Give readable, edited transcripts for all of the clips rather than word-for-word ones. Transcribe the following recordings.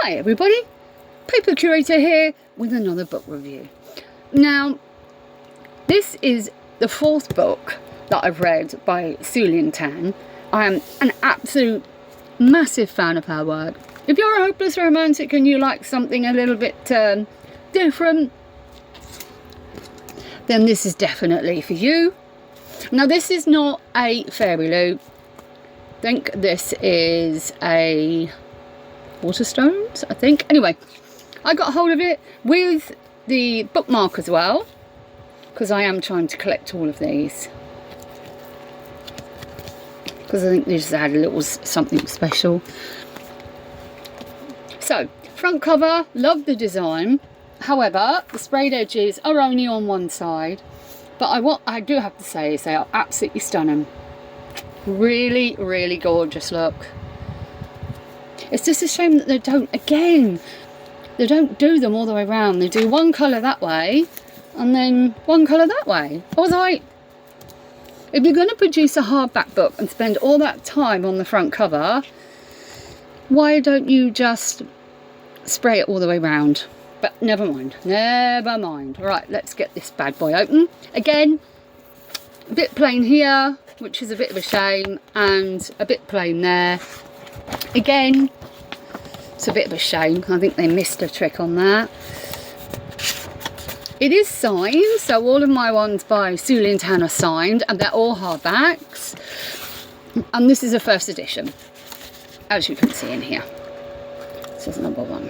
Hi everybody, Paper Curator here with another book review. Now, this is the fourth book that I've read by Su Tan. I am an absolute massive fan of her work. If you're a hopeless romantic and you like something a little bit different, then this is definitely for you. Now, this is not a fairy loot. I think this is a Waterstones, I think. Anyway, I got hold of it with the bookmark as well, because I am trying to collect all of these, because I think they just had a little something special. So, front cover, love the design. However, the sprayed edges are only on one side, but what I do have to say is they are absolutely stunning. Really, really gorgeous look. It's just a shame that they don't do them all the way around. They do one colour that way and then one colour that way. I was like, if you're going to produce a hardback book and spend all that time on the front cover, why don't you just spray it all the way around? But never mind, never mind. Right, let's get this bad boy open. Again, a bit plain here, which is a bit of a shame, and a bit plain there. Again, it's a bit of a shame. I think they missed a trick on that. It is signed, so all of my ones by Su Tan are signed, and they're all hardbacks. And this is a first edition, as you can see in here. This is number 1.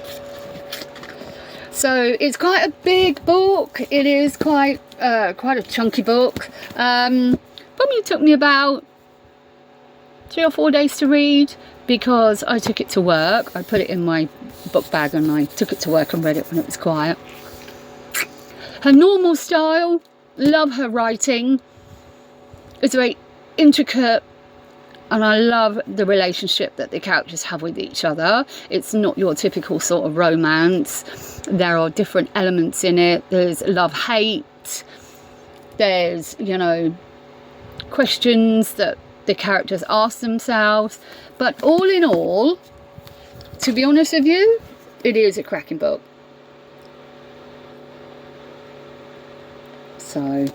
So it's quite a big book. It is quite a chunky book. Probably took me about 3 or 4 days to read, because I took it to work. I put it in my book bag and I took it to work and read it when it was quiet. Her normal style, love her writing. It's very intricate, and I love the relationship that the characters have with each other. It's not your typical sort of romance. There are different elements in it. There's love-hate. There's, you know, questions that the characters ask themselves. But all in all, to be honest with you, it is a cracking book. So,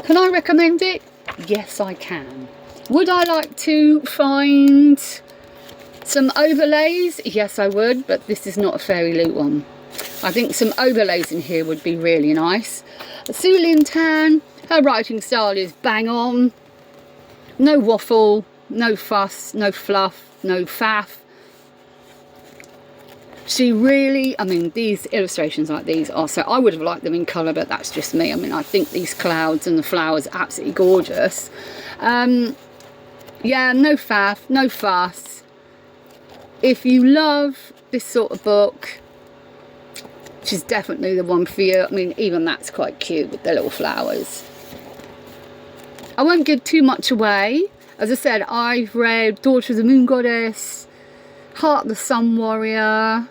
can I recommend it? Yes, I can. Would I like to find some overlays? Yes, I would, but this is not a fairy loot one. I think some overlays in here would be really nice. Su Tan, her writing style is bang on. No waffle, no fuss, no fluff, no faff. She really, I mean, these illustrations like these are so, I would have liked them in colour, but that's just me. I mean, I think these clouds and the flowers are absolutely gorgeous. Yeah, no faff, no fuss. If you love this sort of book, she's definitely the one for you. I mean, even that's quite cute with the little flowers. I won't give too much away. As I said, I've read Daughter of the Moon Goddess, Heart the Sun Warrior,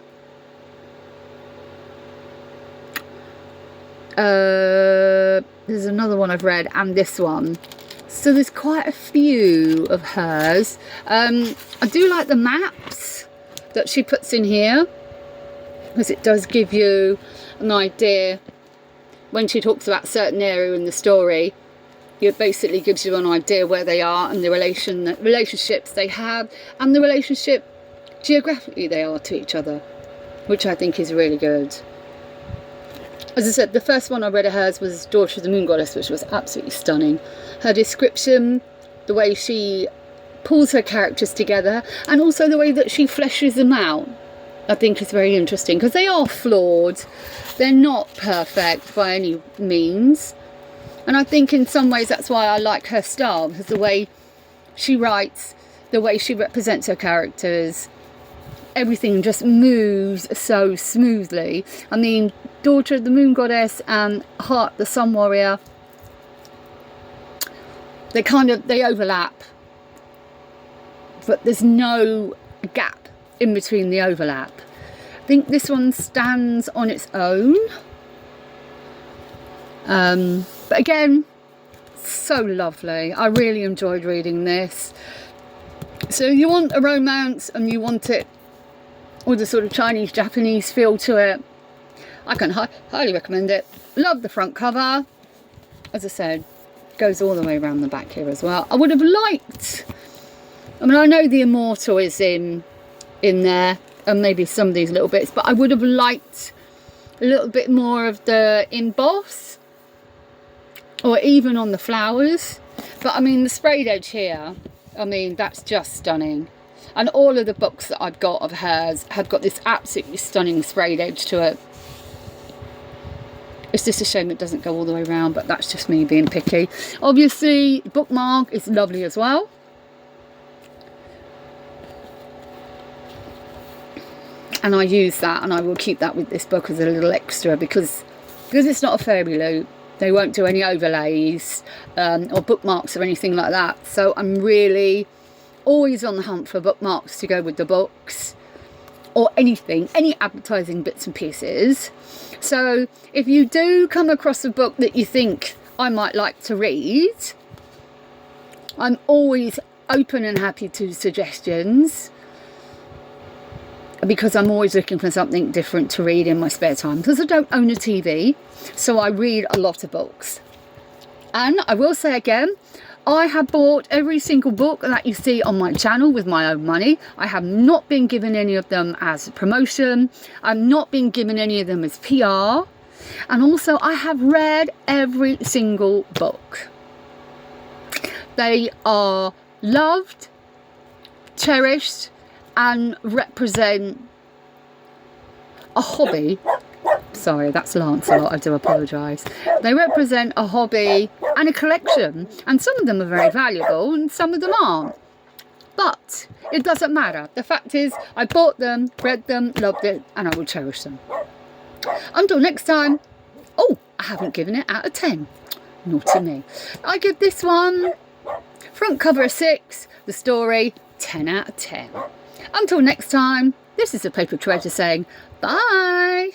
there's another one I've read, and this one. So there's quite a few of hers. I do like the maps that she puts in here, because it does give you an idea when she talks about certain area in the story. It basically gives you an idea where they are and the relationships they have, and the relationship geographically they are to each other, which I think is really good. As I said, the first one I read of hers was Daughter of the Moon Goddess, which was absolutely stunning. Her description, the way she pulls her characters together, and also the way that she fleshes them out, I think is very interesting, because they are flawed. They're not perfect by any means. And I think in some ways that's why I like her style, because the way she writes, the way she represents her characters, everything just moves so smoothly. I mean, Daughter of the Moon Goddess and Heart the Sun Warrior, they overlap, but there's no gap in between the overlap. I think this one stands on its own. But again, so lovely. I really enjoyed reading this. So you want a romance and you want it with a sort of Chinese Japanese feel to it. I can highly recommend it. Love the front cover. As I said, goes all the way around the back here as well. I would have liked, I mean, I know the Immortal is in there, and maybe some of these little bits, but I would have liked a little bit more of the emboss, or even on the flowers. But I mean, the sprayed edge here, I mean, that's just stunning. And all of the books that I've got of hers have got this absolutely stunning sprayed edge to it. It's just a shame it doesn't go all the way around, but that's just me being picky. Obviously, bookmark is lovely as well. And I use that, and I will keep that with this book as a little extra, because it's not a fairy loot. They won't do any overlays or bookmarks or anything like that. So I'm really always on the hunt for bookmarks to go with the books, or anything, any advertising bits and pieces. So if you do come across a book that you think I might like to read, I'm always open and happy to suggestions, because I'm always looking for something different to read in my spare time, because I don't own a TV, so I read a lot of books. And I will say again, I have bought every single book that you see on my channel with my own money. I have not been given any of them as promotion. I've not been given any of them as PR. And also, I have read every single book. They are loved, cherished, and represent a hobby. Sorry, that's Lancelot, I do apologise. They represent a hobby and a collection, and some of them are very valuable and some of them aren't. But it doesn't matter. The fact is, I bought them, read them, loved it, and I will cherish them. Until next time. Oh, I haven't given it out of 10. Naughty me. I give this one front cover a 6, the story 10 out of 10. Until next time, this is a Paper Treasure saying bye.